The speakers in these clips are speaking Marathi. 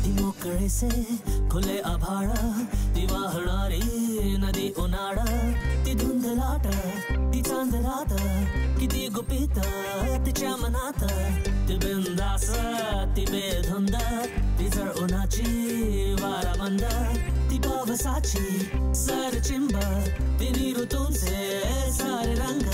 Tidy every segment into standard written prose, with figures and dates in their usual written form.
ती मोकळे से खुले आभाळ ती वाहणारी नदी उन्हाळा ती धुंद लाट ती चांद रात किती गुपित तिच्या मनात ती बिंदास ती बेधुंद ती जळ उन्हाची वारा बंद ती पावसाची सर चिंब तिन्ही ऋतूंचे सारे रंग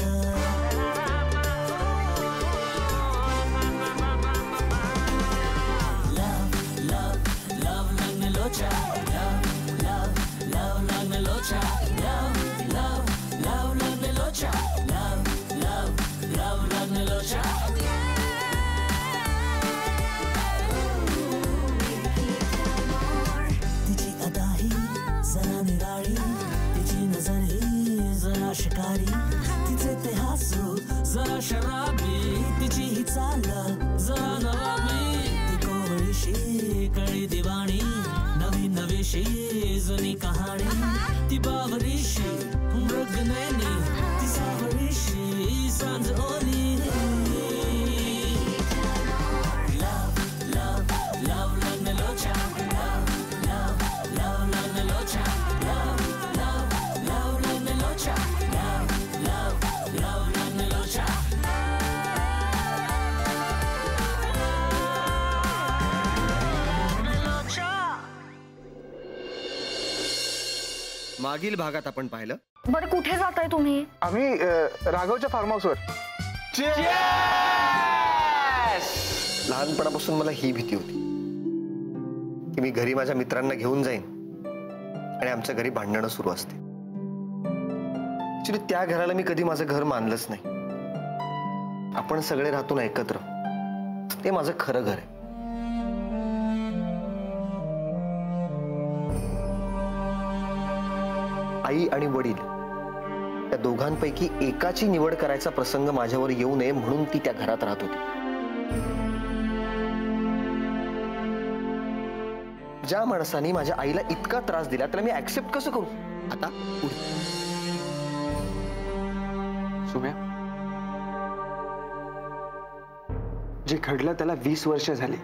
तिची अदा ही जरा निराळी तिची नजर ही जरा शिकारी तिचे ते हसू जरा शराबी तिची ही चाल जरा नवाबी ती कोवळीशी कळी दिवाणी नवी नवीशी जुनी कहाणी ती बावरीशी मृग नैनी ती सावरीशी सांज ओली मागील भागात आपण पाहिलं. बरं कुठे जाताय तुम्ही? आम्ही राघवच्या फार्म हाऊसवर. लहानपणापासून मला ही भीती होती की मी घरी माझ्या मित्रांना घेऊन जाईन आणि आमच्या घरी भांडणं सुरू असते. ऍक्च्युली त्या घराला मी कधी माझं घर मानलंच नाही. आपण सगळे राहतो ना एकत्र, ते माझं खरं घर आहे. आई आणि वडील त्या दोघांपैकी एकाची निवड करायचा प्रसंग माझ्यावर येऊ नये म्हणून ती त्या घरात राहत होती. ज्या माणसाने माझ्या आईला इतका त्रास दिला त्याला मी ऍक्सेप्ट कसं करू? आता सुम्या, जे घडलं त्याला 20 वर्ष झाली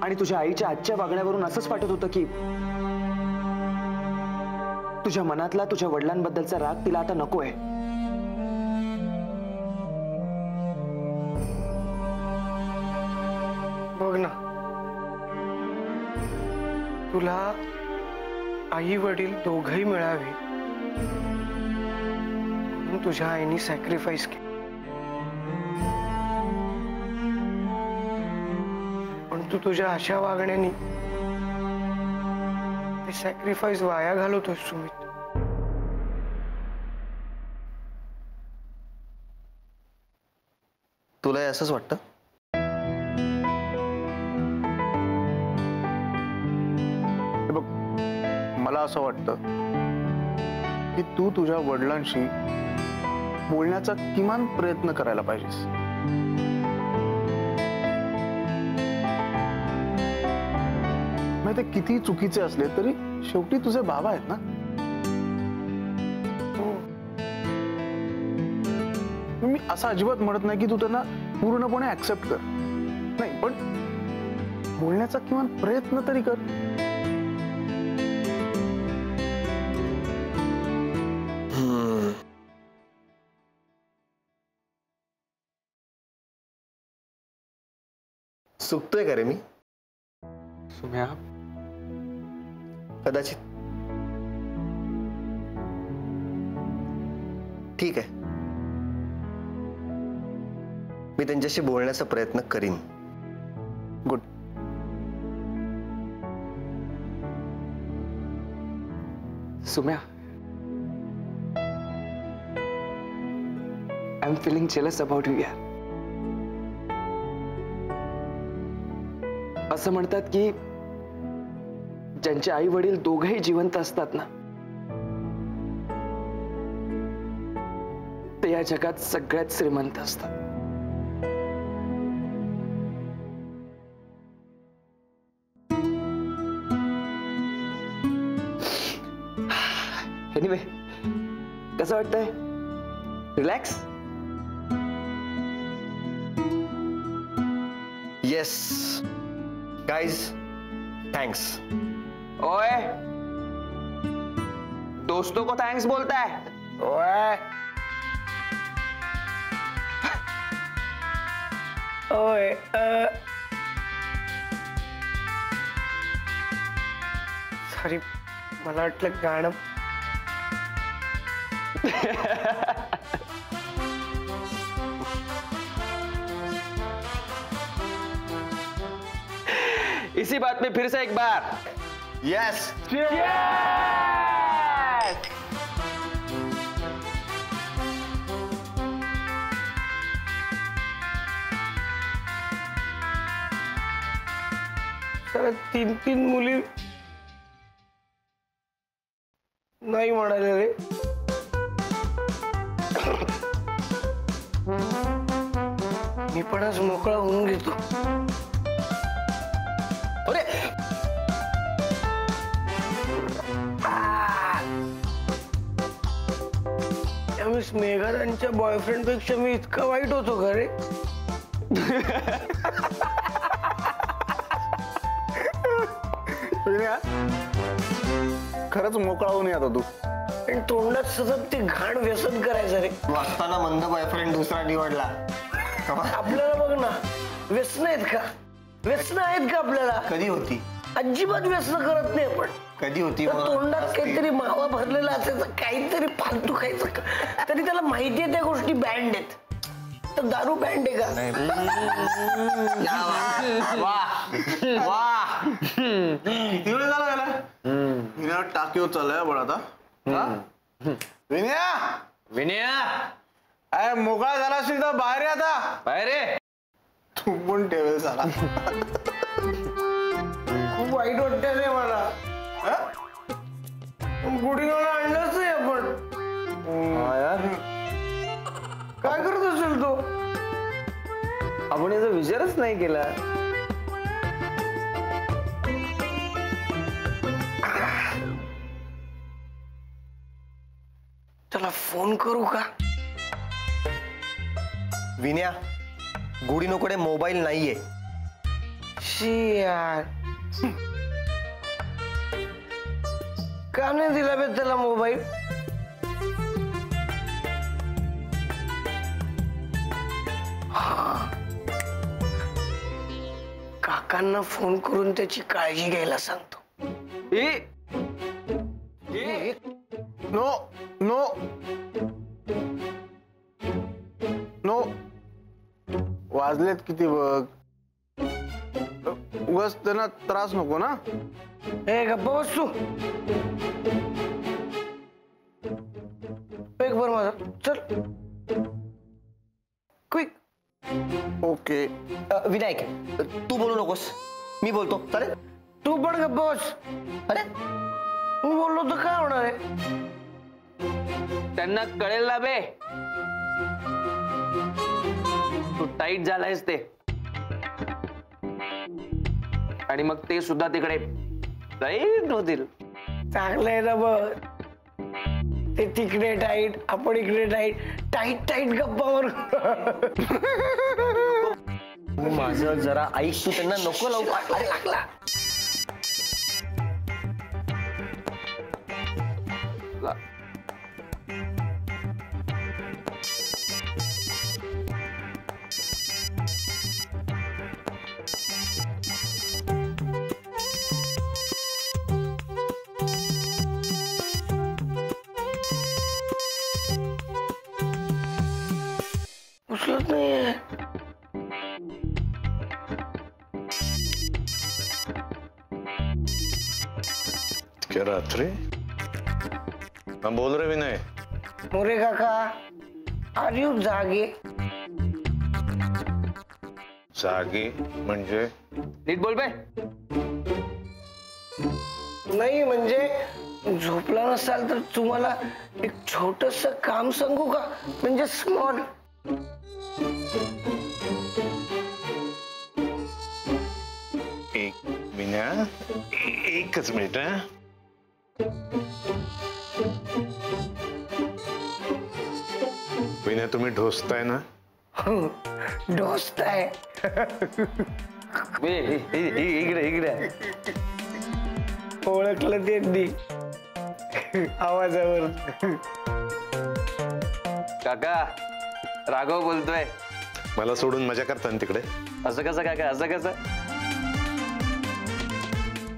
आणि तुझ्या आईच्या आजच्या वागण्यावरून असंच वाटत होतं की तुझ्या मनातला तुझ्या वडिलांबद्दलचा राग तिला आता नको आहे. बघ ना, तुला आई वडील दोघही मिळावे म्हणून तुझ्या आईने सॅक्रिफाईस केलं. पण तू तुझ्या अशा वागण्याने ते सॅक्रिफाईस वाया घालवतोस सुमित. तुला असंच वाटतं? बघ, मला असं वाटतं की तू तुझ्या वडिलांशी बोलण्याचा किमान प्रयत्न करायला पाहिजेस. मग ते किती चुकीचे असले तरी शेवटी तुझे बाबा आहेत ना. मी असं अजिबात म्हणत नाही की तू त्यांना पूर्णपणे ऍक्सेप्ट कर, नाही, पण बोलण्याचा किमान प्रयत्न तरी कर. चुकतोय का रे मी? सुम्या, कदाचित. ठीक आहे, मी त्यांच्याशी बोलण्याचा प्रयत्न करीन. Good. Sumya, I am feeling jealous about you यार. असं म्हणतात की ज्यांचे आई वडील दोघेही जिवंत असतात ना, ते या जगात सगळ्यात श्रीमंत असतात. एनिवे, कसं वाटतंय? रिलॅक्स? Yes guys, thanks. ओए, दोस्तों को थैंक्स बोलता है? ओए ओए सॉरी, मला वाटलं गाणं. इसी बात में फिर से एक बार यस। सर 3 मुली नाही म्हणाले रे. मी पण आज मोकळा होऊन घेतो. अरे त्यावेळेस मेघारांच्या बॉयफ्रेंड पेक्षा मी इतका वाईट होतो का रे? खरंच मोकळा होऊन येतो तू. आणि तोंडात सतत ते घाण व्यसन करायचं रे. तू असताना मंद बॉयफ्रेंड दुसरा निवडला. आपल्याला बघ ना, व्यसन आहेत का? व्यसन आहेत का आपल्याला? कधी होती? अजिबात व्यसन करत नाही आपण. कधी होती? तर तोंडात काहीतरी मावा भरलेला असायचं, काहीतरी फालतू खायचं तरी त्याला माहितीये त्या गोष्टी बँड आहेत. तर दारू बँड आहे का? किती वेळ झाला याला? विनया टाकीवर चाललाय बळ आता. विनया, विनया, अरे मोकळा झाला असेल तर बाहेर ये आता. बाहेर ये. तू पण ठेवेल झाला. खूप वाईट वाटतंय रे मला. गुढीला आणलंच नाही आपण. काय करत असेल तो? आपण याचा विचारच नाही केला. त्याला फोन करू का? विनया, गुढीनोकडे मोबाईल नाहीये. शी यार, का नाही दिला बे त्याला मोबाईल? काकांना फोन करून त्याची काळजी घ्यायला सांगतो. नो नो नो, वाजलेत किती बघ. उगाच त्यांना त्रास नको ना. हे गप्पा बस तू. एक भर माझा, चल क्विक. ओके. विनायक, तू बोलू नकोस, मी बोलतो. चालेल? तू पण गप्पा बस. अरे मी बोललो तर काय होणार आहे? त्यांना कळेल ना बे, तू टाईट झालायस ते. आणि मग ते सुद्धा तिकडे टाईट होतील. चांगलं आहे ना बघ. ते तिकडे टाईट, आपण इकडे टाईट. Tight tight गप्पावर. माझं जरा ऐक, तू त्यांना नको लावू. अरे लागला. उचलत नाहीये. क्या रात्री? हाँ बोल रहे विनय. मोरे काका, आर यू जागे? जागी म्हणजे? नीट बोल बे. नाही म्हणजे झोपला नसाल तर तुम्हाला एक छोटस काम सांगू का? म्हणजे स्मॉल. एक विनया, एकच मिनिट. विनय, तुम्ही ढोसताय ना? डोसताय. इकडे इकडे ओळखलं त्यांनी आवाजावर. काका राघव बोलतोय. मला सोडून मजा करता ना तिकडे. असं कसं काका, असं कसं?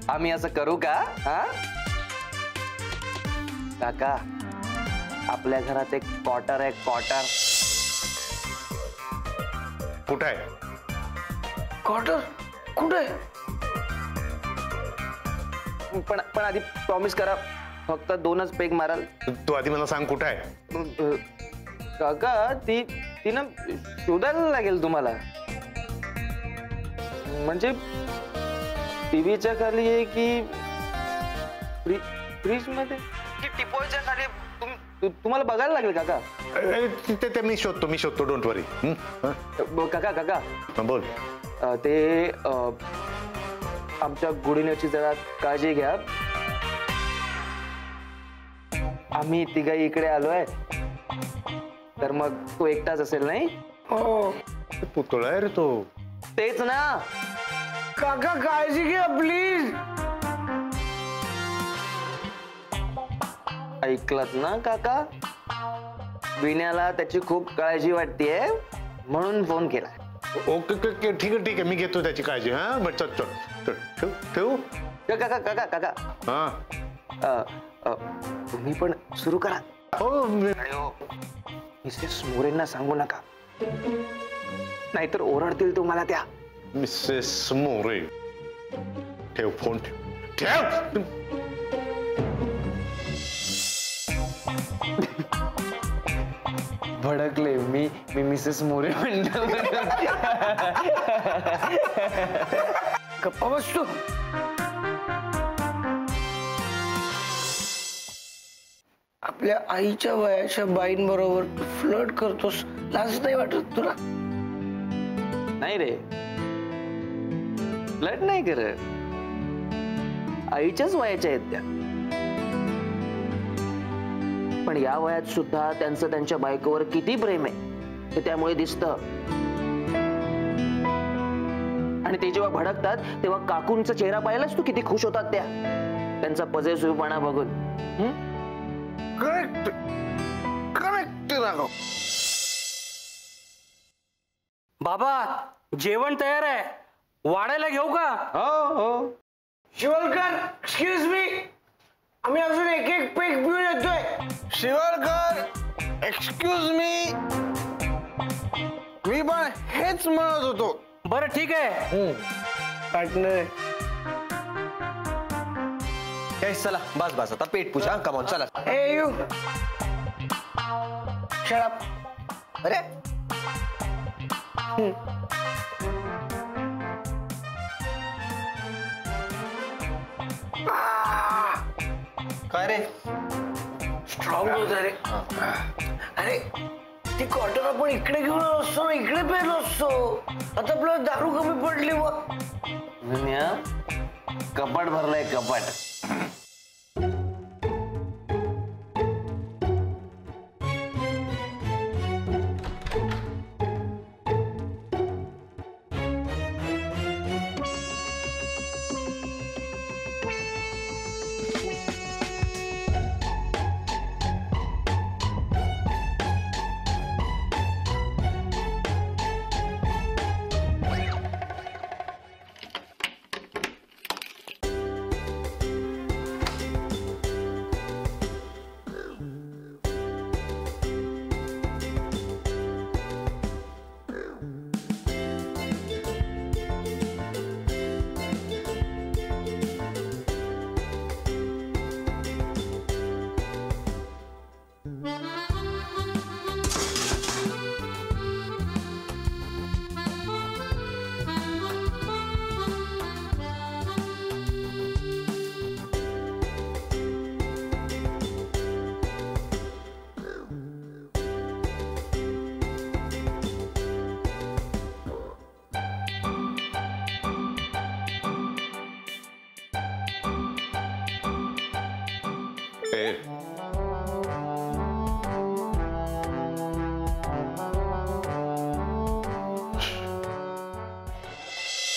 आम्ही असं करू का? हा काका, आपल्या घरात एक क्वार्टर आहे, क्वार्टर. कुठं आहे? क्वार्टर कुठे? पण पण आधी प्रॉमिस करा, फक्त 2च पेग माराल. तू आधी मला सांग कुठं आहे. काका ती ना शोधायला लागेल तुम्हाला. म्हणजे टीव्हीच्या खाली आहे की फ्रीज मध्ये की टिपॉयच्या खाली? तुम्हाला बघायला लागेल काका. ते मी शोधतो डोंट वरी. काका काका बोल. ते आमच्या गुढीण्याची जरा काळजी घ्या. आम्ही तिघाही इकडे आलोय, तर मग तो एकटाच असेल नाही? हो पुतळा आहे रे तो. तेच ना काका, काळजी घ्या प्लीज. ऐकलत ना काका? विण्याला त्याची खूप काळजी वाटतेय म्हणून फोन केला. ओके ठीक आहे मी घेतो त्याची काळजी. हा बट चल ठेवू. काका काका काका हा तुम्ही पण सुरू करा. हो. मिसेस मोरेंना सांगू नका, नाहीतर ओरडतील तुम्हाला त्या. मिसेस मोरे. ठेव फोन ठेव. भडकले मी मिसेस मोरे म्हणतो. गप्पा बसतो. आपल्या आईच्या वयाच्या बाईंबरोबर फ्लर्ट करतोस, लाज नाही वाटत तुला? नाही रे, फ्लर्ट नाही करत. आईच्याच वयाच्या आहेत त्या. पण या वयात सुद्धा त्यांचं त्यांच्या बायकोवर किती प्रेम आहे हे त्यामुळे दिसतं. आणि ते जेव्हा भडकतात तेव्हा काकूंचा चेहरा पाहिलास तू, किती खुश होतात त्या त्यांचा पजेसिव्हपणा बघून. करेक्ट राघव. बाबा, जेवण तयार आहे, वाढायला घेऊ का? हो. शिवलकर, एक्सक्यूज मी, आम्ही अजून एक पेग पिऊन येतोय. शिवलकर, एक्सक्यूज मी पण हेच म्हणत होतो. बरं ठीक आहे. पार्टनर चला बस आता पेट पूजा. कमॉन चला. ए यू शट अप. अरे काय रे? स्ट्रॉंग होत रे. अरे ती क्वार्टर आपण इकडे घेऊन आलो असतो ना, इकडे पेलो असतो. आता आपल्याला दारू कमी पडली. मग कपाट भरलंय, कपाट.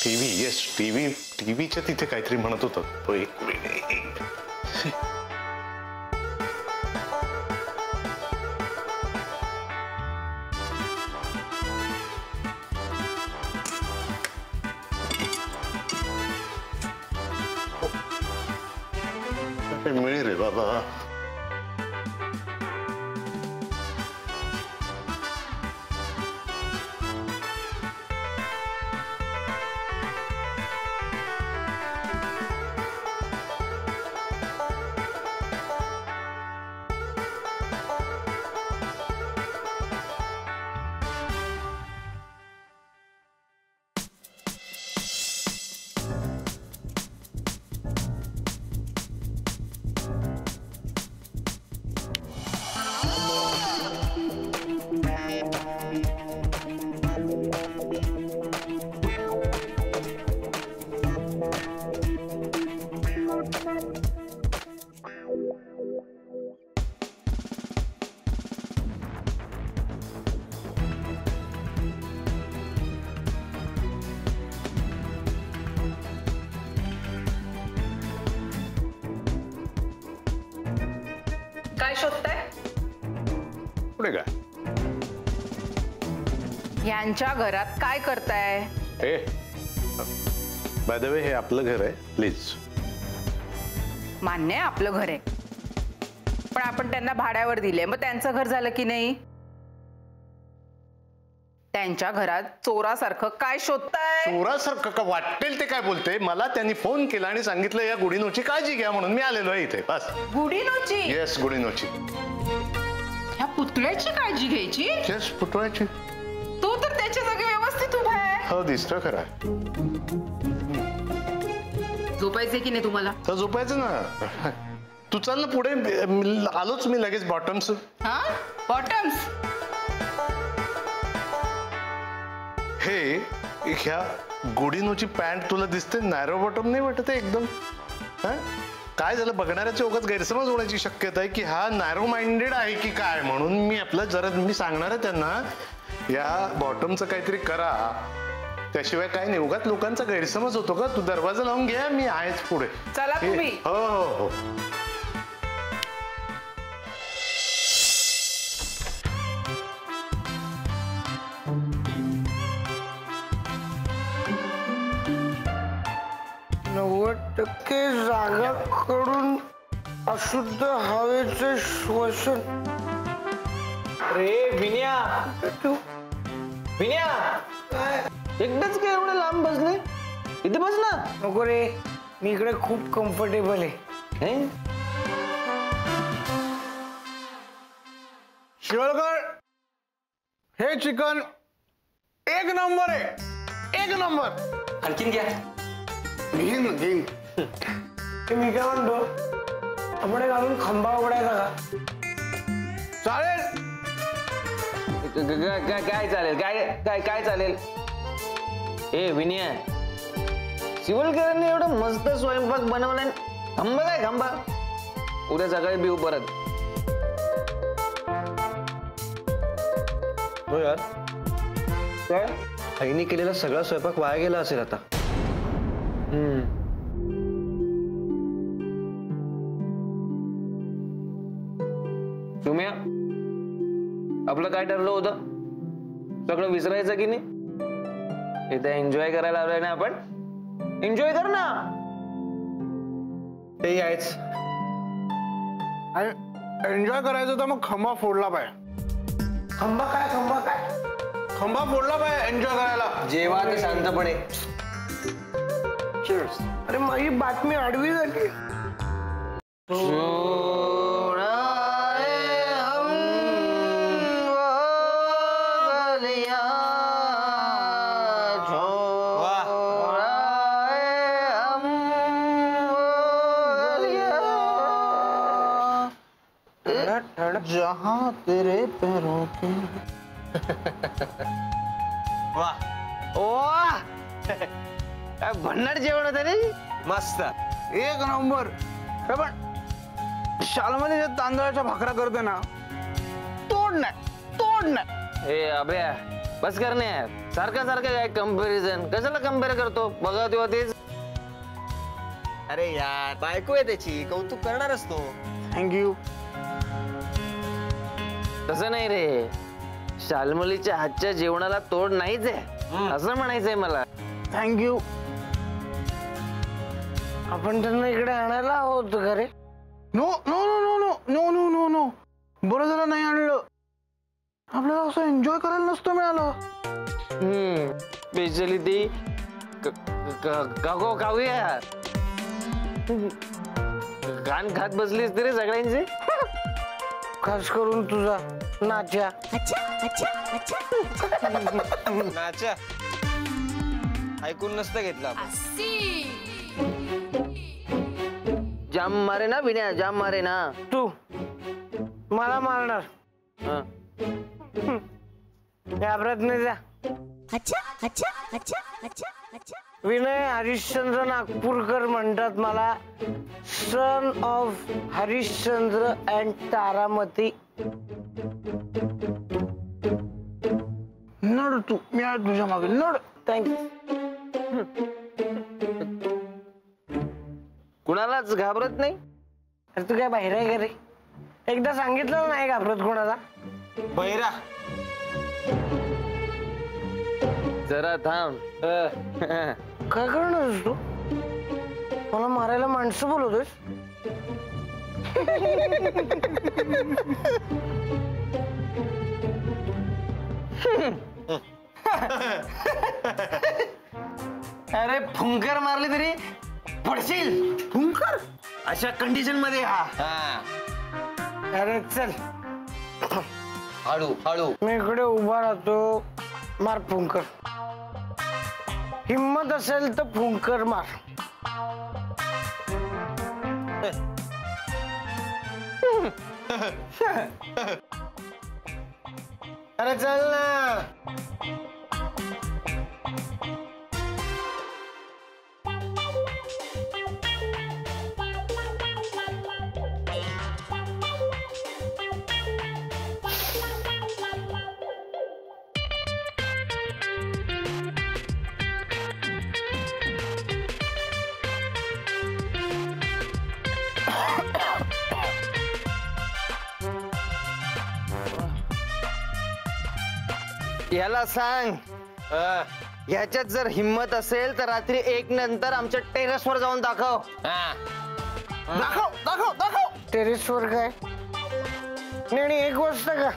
टीव्ही येस टीव्हीच्या तिथे काहीतरी म्हणत होतात. एक मिनिट. मिळेल रे बाबा. काय शोधताय? पुढे काय यांच्या घरात काय करताय? हे बाय द वे हे आपलं घर आहे प्लीज. मान्य आहे आपलं घर आहे, पण आपण त्यांना भाड्यावर दिले, मग त्यांचं घर झालं की नाही? त्यांच्या घरात चोरासारखं काय शोधताय? चोरासारखं का वाटेल ते काय बोलते. मला त्यांनी फोन केला आणि सांगितलं या गुढीनोची काळजी घ्या म्हणून मी आलेलो आहे इथे. बस. गुढीनोची? येस गुढीनोची. ह्या पुतळ्याची काळजी घ्यायची? येस पुतळ्याची. तो तर त्याच्या जागी व्यवस्थित उभा आहे. हो दिसतं खरं. झोपायचे की नाही तुम्हाला? तर झोपायचं ना. तू चाल ना पुढे. आलोच मी लगेच. बॉटम्स. हा बॉटम्स? हे ह्या गुढीनोची पॅन्ट तुला दिसते नॅरो बॉटम नाही वाटत एकदम? काय झालं बघणाऱ्याच्या ओघात गैरसमज होण्याची शक्यता आहे की हा नॅरो माइंडेड आहे की काय, म्हणून मी आपलं जरा मी सांगणार आहे त्यांना या बॉटमचं काहीतरी करा, त्याशिवाय काय नाही. उगाच लोकांचा गैरसमज होतो का. तू दरवाजा लावून घ्या, मी आहेच पुढे. चला तुम्ही. हो हो हो. जागा कडून अशुद्ध हवेचे श्वसन. रे विन्या, विन्या एकदाच काय एवढं लांब बसले? इथे बस ना. नको रे, मी इकडे खूप कम्फर्टेबल आहे. शिवलकर, हे चिकन एक नंबर आहे. एक नंबर. आणखीन घ्या. घेईन. मी काय म्हणतो, आपण घालून खांबा उघडायचा का? चालेल. काय चालेल? काय चालेल? ए विनय, शिवलकरांनी एवढं मस्त स्वयंपाक बनवलाय. खंबा काय खंबा? उद्या सकाळी बिऊ परत. हो यार, काय आईने केलेला सगळा स्वयंपाक वाया गेला असेल आता. सुम्या, आपलं काय ठरलं होतं? सगळं विसरायचं की नाही? इथे एन्जॉय करायला आलोय ना आपण. एन्जॉय कर ना. ते यायच. एन्जॉय करायचं तर मग खंबा फोडला पाहिजे. खंबा काय? खंबा फोडला पाहिजे एन्जॉय करायला. जेव्हा ते शांतपणे. अरे माझी बातमी आडवी झाली. जहां तेरे पैरों के. वाह, काय भन्नाट जेवण होतं रे. मस्त. एक नंबर. पण शालमध्ये तांदळाच्या भाकऱ्या करते ना, तोड नाही. ए अभ्या, बस करणे यार, सारखं सारखं काय कम्पॅरिझन, कशाला कम्पेअर करतो? बघा तेव्हा तेच. अरे यार बायको आहे त्याची, कौतुक करणारच तो. थँक्यू. तसं नाही रे, शाल्मलीच्या हातच्या जेवणाला तोड नाहीच आहे असं म्हणायचंय मला. थँक्यू. आपण त्यांना इकडे आणायला हवं होतं का रे? No no no no no no no no no, बरं झालं नाही आणलं. आपल्याला असं एन्जॉय करायला नसतं मिळालं. स्पेशली ती काव्या घाण खात बसलीस तरी सगळ्यांची, खास करून तुझा नाच्या. नाच्या ऐकून नसतं घेतलं. जाम मारे ना विनया, जाम मारे ना. तू मला मारणार? घाबरत नाही जा. विनय हरिश्चंद्र नागपूरकर म्हणतात मला, son of Harishchandra and Taramati. नड तू, मी आहे तुझ्या मागे, नड. थँक्यू. कुणालाच घाबरत नाही? अरे तू काय बाहेर आहे का रे? एकदा सांगितलं नाही घाबरत कोणाला. बहिरा जरा थांब. काय करणार तू? मला मारायला माणसं बोलवतोस? अरे फुंकर मारली तरी पडशील. फुंकर अशा कंडिशन मध्ये. अरे चल हळू हळू. मी इकडे उभा राहतो, मार फुंकर. हिम्मत असेल तर फुंकर मार. अरे चल ना. याला सांग, ह्याच्यात जर हिम्मत असेल तर रात्री 1 नंतर आमच्या टेरेसवर जाऊन दाखव. दाखव दाखव दाखव. टेरेसवर काय? नाही 1 वाजता का?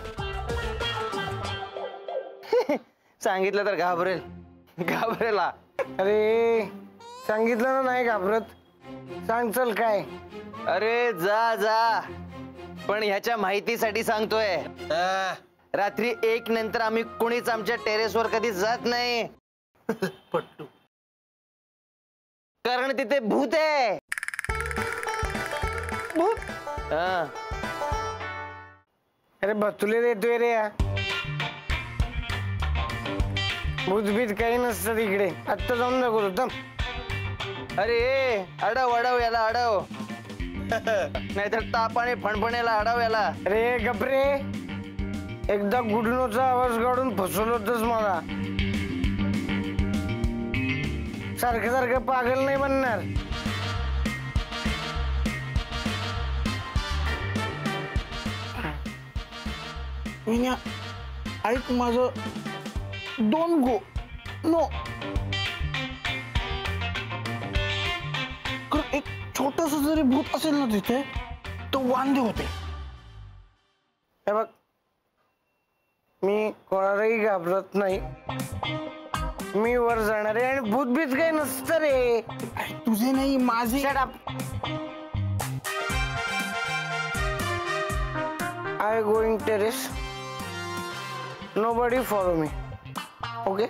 सांगितलं तर घाबरेला. अरे सांगितलं ना नाही घाबरत. सांग चल काय. अरे जा जा, पण ह्याच्या माहितीसाठी सांगतोय, रात्री 1 नंतर आम्ही कोणीच आमच्या टेरेसवर कधी जात नाही. पट्टू. कारण तिथे भूत आहे. भूत? हा. अरे बतुले देतोय रे. भूतभीत काही नसतं तिकडे. आत्ता जाऊन दाखवतो. अरे अडव याला अडव. नाहीतर ताप आणि फणफणेला अडव याला. अरे गबरे, एकदा गुडनोचा आवाज काढून फसवलं होतंस मला. सारखं सारखं पागल नाही बनणार. विन्या ऐक माझं. Don't go. नो. एक छोटस जरी भूत असेल ना तिथे तो वांदे होते. हे बघ, मी कोणालाही घाबरत नाही. मी वर जाणार आहे आणि भूतभीत काही नसतं रे. तुझे नाही माझे. Shut up. I going terrace. Nobody follow me. Okay.